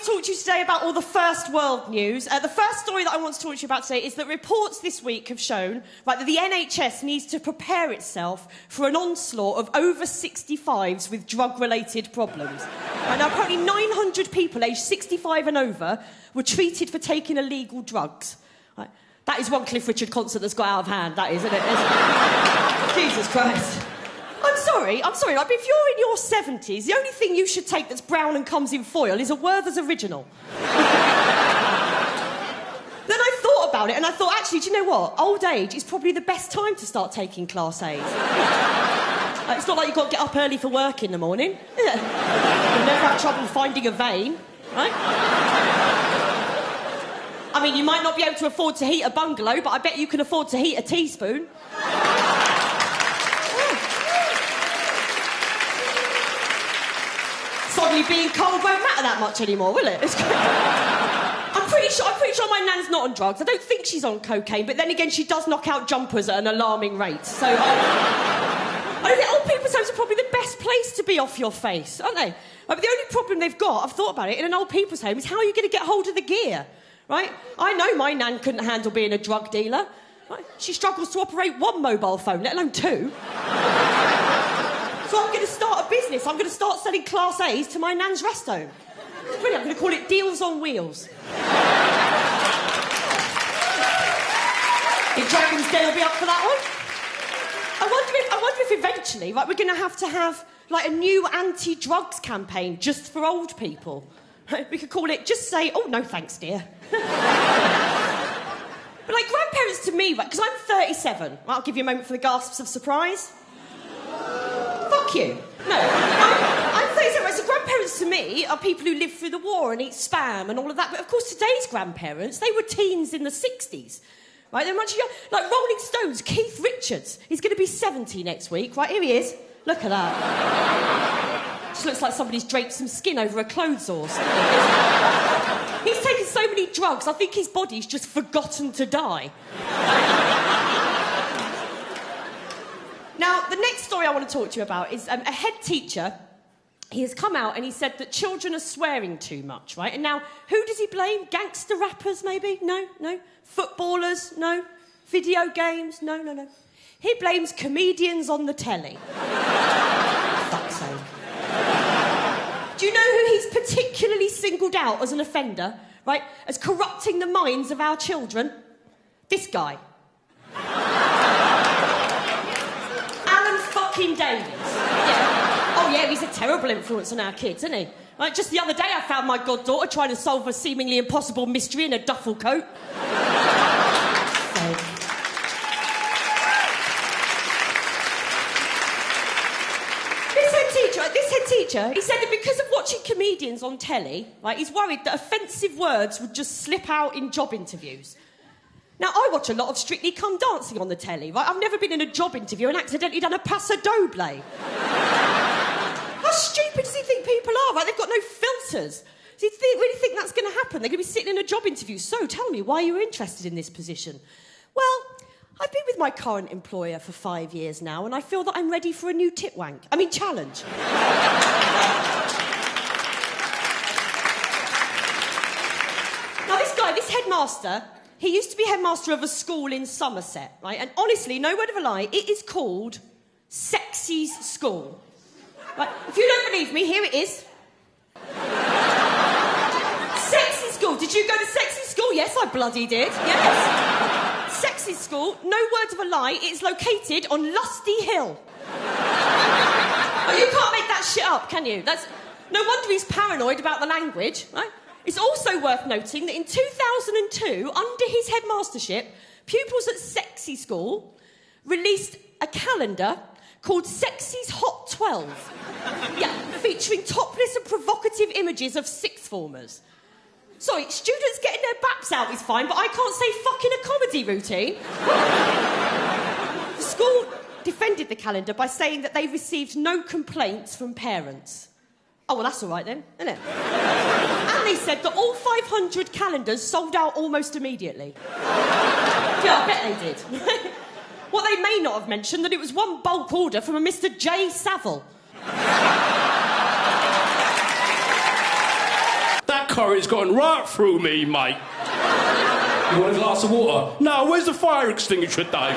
to talk to you today about all the first world news. The first story that I want to talk to you about today is that reports this week have shown that the NHS needs to prepare itself for an onslaught of over 65s with drug-related problems. And now, apparently 900 people aged 65 and over were treated for taking illegal drugs. Right. That is one Cliff Richard concert that's got out of hand, that is, isn't it? Jesus Christ. I'm sorry, like, if you're in your 70s, the only thing you should take that's brown and comes in foil is a Werther's Original. Then I thought about it and I thought, actually, do you know what? Old age is probably the best time to start taking Class A's. Like, it's not like you've got to get up early for work in the morning, is it? You'll never have trouble finding a vein, right? I mean, you might not be able to afford to heat a bungalow, but I bet you can afford to heat a teaspoon. Suddenly being cold won't matter that much anymore, will it? I'm pretty sure my nan's not on drugs. I don't think she's on cocaine, but then again, she does knock out jumpers at an alarming rate. So I think old people's homes are probably the best place to be off your face, aren't they? But the only problem they've got, I've thought about it, in an old people's home is how are you going to get hold of the gear, right? I know my nan couldn't handle being a drug dealer. Right? She struggles to operate one mobile phone, let alone two. So I'm going to start a business. I'm going to start selling Class A's to my nan's rest home. It's brilliant. I'm going to call it Deals on Wheels. Think Dragon's Den will be up for that one? I wonder if eventually, like, we're going to have like a new anti-drugs campaign just for old people. We could call it Just Say, oh, no thanks, dear. But like grandparents to me, right, because I'm 37. Right, I'll give you a moment for the gasps of surprise. Fuck you. No, I'm 37. So grandparents to me are people who lived through the war and eat spam and all of that. But of course, today's grandparents, they were teens in the 60s. Right, they're much younger. Like Rolling Stones, Keith Richards. He's going to be 70 next week. Right, here he is. Look at that. Just looks like somebody's draped some skin over a clothes horse. He's taken so many drugs, I think his body's just forgotten to die. Now, the next story I want to talk to you about is a head teacher. He has come out and he said that children are swearing too much, right? And now, who does he blame? Gangster rappers, maybe? No. Footballers? No. Video games? No. He blames comedians on the telly. Fuck's sake. Do you know who he's particularly singled out as an offender, right? As corrupting the minds of our children? This guy. Davies. Yeah. Oh, yeah, he's a terrible influence on our kids, isn't he? Like, just the other day, I found my goddaughter trying to solve a seemingly impossible mystery in a duffel coat. This head teacher, he said that because of watching comedians on telly, right, he's worried that offensive words would just slip out in job interviews. Now, I watch a lot of Strictly Come Dancing on the telly, right? I've never been in a job interview and accidentally done a paso doble. How stupid does he think people are, right? They've got no filters. Does he really think that's going to happen? They're going to be sitting in a job interview. So, tell me why you're interested in this position. Well, I've been with my current employer for 5 years now, and I feel that I'm ready for a new challenge. Now, this headmaster... He used to be headmaster of a school in Somerset, right? And honestly, no word of a lie, it is called Sexy's School. Right? If you don't believe me, here it is. Sexy School. Did you go to Sexy School? Yes, I bloody did. Yes. Sexy School, no words of a lie, it is located on Lusty Hill. Oh, you can't make that shit up, can you? No wonder he's paranoid about the language, right? It's also worth noting that in 2002, under his headmastership, pupils at Sexy School released a calendar called Sexy's Hot 12. Yeah, featuring topless and provocative images of sixth formers. Sorry, students getting their baps out is fine, but I can't say fucking a comedy routine. The school defended the calendar by saying that they received no complaints from parents. Oh, well, that's all right then, isn't it? And they said that all 500 calendars sold out almost immediately. Yeah, I bet they did. What they may not have mentioned, that it was one bulk order from a Mr. J. Saville. That current's gone right through me, mate. You want a glass of water? No, where's the fire extinguisher, Dave?